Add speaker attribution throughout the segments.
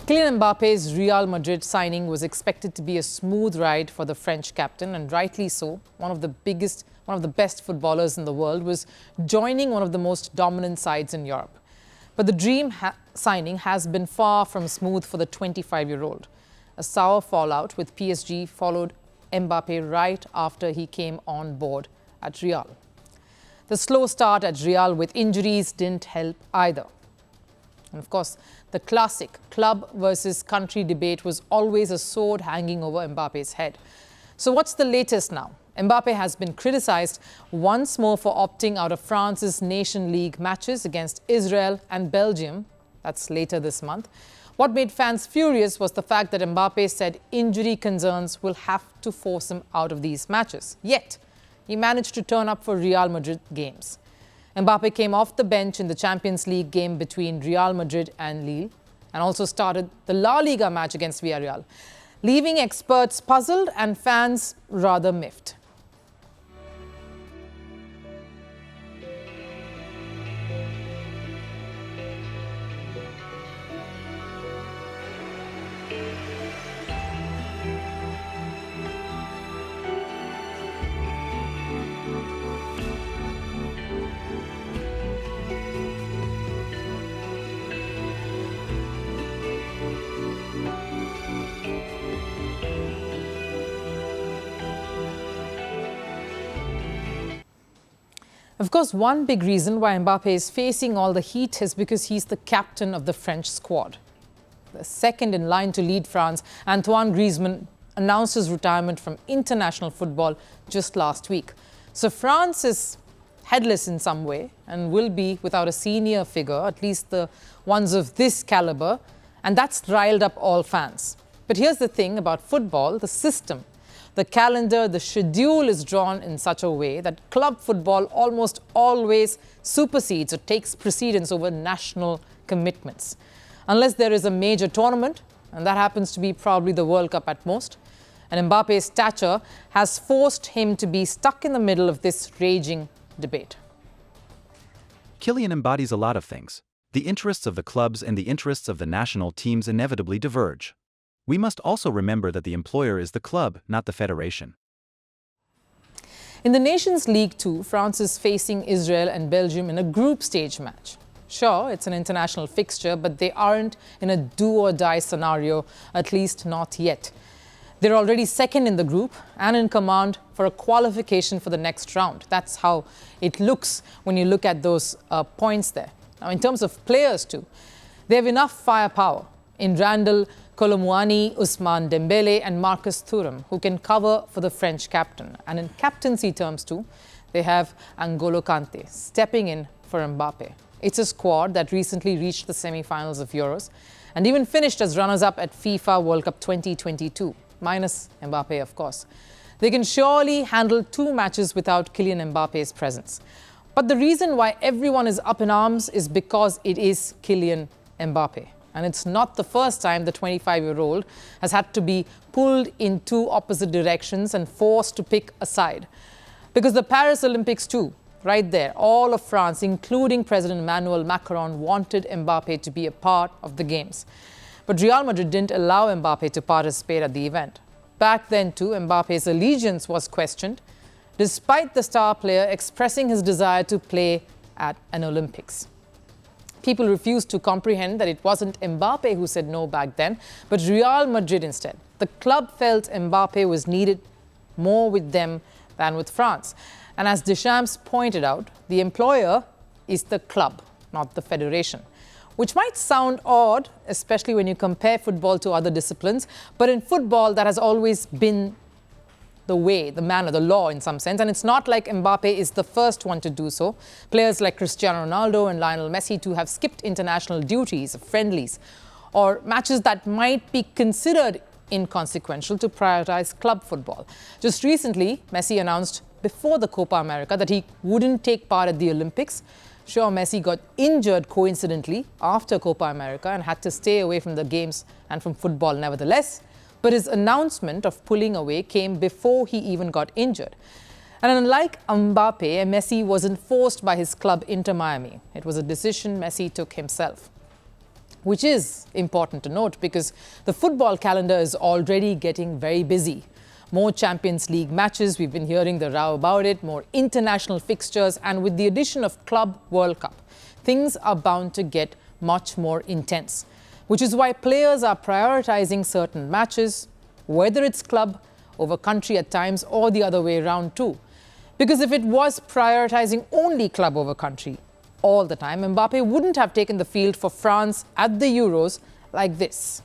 Speaker 1: Kylian Mbappe's Real Madrid signing was expected to be a smooth ride for the French captain, and rightly so. One of the best footballers in the world was joining one of the most dominant sides in Europe. But the dream signing has been far from smooth for the 25-year-old. A sour fallout with PSG followed Mbappe right after he came on board at Real. The slow start at Real with injuries didn't help either. And of course, the classic club versus country debate was always a sword hanging over Mbappe's head. So what's the latest now? Mbappe has been criticised once more for opting out of France's Nations League matches against Israel and Belgium. That's later this month. What made fans furious was the fact that Mbappe said injury concerns will have to force him out of these matches. Yet, he managed to turn up for Real Madrid games. Mbappe came off the bench in the Champions League game between Real Madrid and Lille and also started the La Liga match against Villarreal, leaving experts puzzled and fans rather miffed. Of course, one big reason why Mbappe is facing all the heat is because he's the captain of the French squad. The second in line to lead France, Antoine Griezmann announced his retirement from international football just last week. So France is headless in some way and will be without a senior figure, at least the ones of this caliber, and that's riled up all fans. But here's the thing about football, the system. The calendar, the schedule is drawn in such a way that club football almost always supersedes or takes precedence over national commitments. Unless there is a major tournament, and that happens to be probably the World Cup at most, and Mbappe's stature has forced him to be stuck in the middle of this raging debate.
Speaker 2: Kylian embodies a lot of things. The interests of the clubs and the interests of the national teams inevitably diverge. We must also remember that the employer is the club, not the federation.
Speaker 1: In the Nations League too, France is facing Israel and Belgium in a group stage match. Sure, it's an international fixture, but they aren't in a do-or-die scenario, at least not yet. They're already second in the group and in command for a qualification for the next round. That's how it looks when you look at those points there. Now, in terms of players too, they have enough firepower in Randall Colomouani, Ousmane Dembele and Marcus Thuram, who can cover for the French captain. And in captaincy terms too, they have N'Golo Kante stepping in for Mbappe. It's a squad that recently reached the semi-finals of Euros and even finished as runners-up at FIFA World Cup 2022, minus Mbappe, of course. They can surely handle 2 matches without Kylian Mbappe's presence. But the reason why everyone is up in arms is because it is Kylian Mbappe. And it's not the first time the 25-year-old has had to be pulled in 2 opposite directions and forced to pick a side. Because the Paris Olympics too, right there, all of France, including President Emmanuel Macron, wanted Mbappe to be a part of the Games. But Real Madrid didn't allow Mbappe to participate at the event. Back then too, Mbappe's allegiance was questioned, despite the star player expressing his desire to play at an Olympics. People refused to comprehend that it wasn't Mbappe who said no back then, but Real Madrid instead. The club felt Mbappe was needed more with them than with France. And as Deschamps pointed out, the employer is the club, not the federation. Which might sound odd, especially when you compare football to other disciplines, but in football that has always been the way, the manner, the law in some sense. And it's not like Mbappe is the first one to do so. Players like Cristiano Ronaldo and Lionel Messi too have skipped international duties, friendlies, or matches that might be considered inconsequential to prioritize club football. Just recently, Messi announced before the Copa America that he wouldn't take part at the Olympics. Sure, Messi got injured coincidentally after Copa America and had to stay away from the games and from football nevertheless. But his announcement of pulling away came before he even got injured. And unlike Mbappe, Messi wasn't forced by his club Inter Miami. It was a decision Messi took himself. which is important to note because the football calendar is already getting very busy. More Champions League matches, we've been hearing the row about it, more international fixtures, and with the addition of Club World Cup, things are bound to get much more intense, which is why players are prioritizing certain matches, whether it's club over country at times or the other way around too. Because if it was prioritizing only club over country all the time, Mbappe wouldn't have taken the field for France at the Euros like this.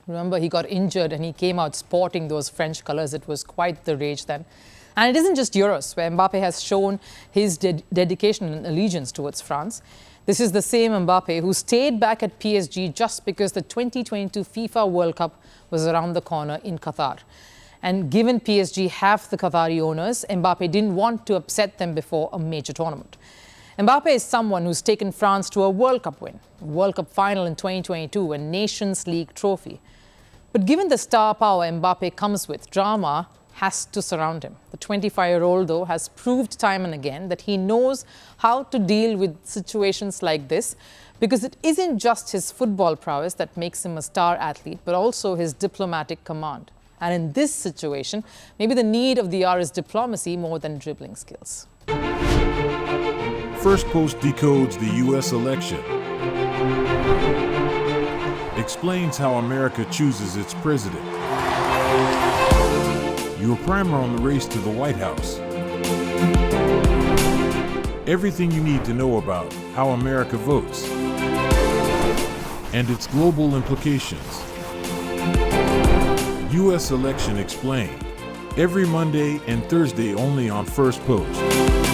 Speaker 1: Remember, he got injured and he came out sporting those French colours. It was quite the rage then. And it isn't just Euros where Mbappe has shown his dedication and allegiance towards France. This is the same Mbappe who stayed back at PSG just because the 2022 FIFA World Cup was around the corner in Qatar. And given PSG have the Qatari owners, Mbappe didn't want to upset them before a major tournament. Mbappe is someone who's taken France to a World Cup win, a World Cup final in 2022, a Nations League trophy. But given the star power Mbappe comes with, drama has to surround him. The 25-year-old, though, has proved time and again that he knows how to deal with situations like this, because it isn't just his football prowess that makes him a star athlete, but also his diplomatic command. And in this situation, maybe the need of the hour is diplomacy more than dribbling skills.
Speaker 3: Firstpost decodes the U.S. election. Explains how America chooses its president. Your primer on the race to the White House. Everything you need to know about how America votes and its global implications. U.S. Election Explained. Every Monday and Thursday only on Firstpost.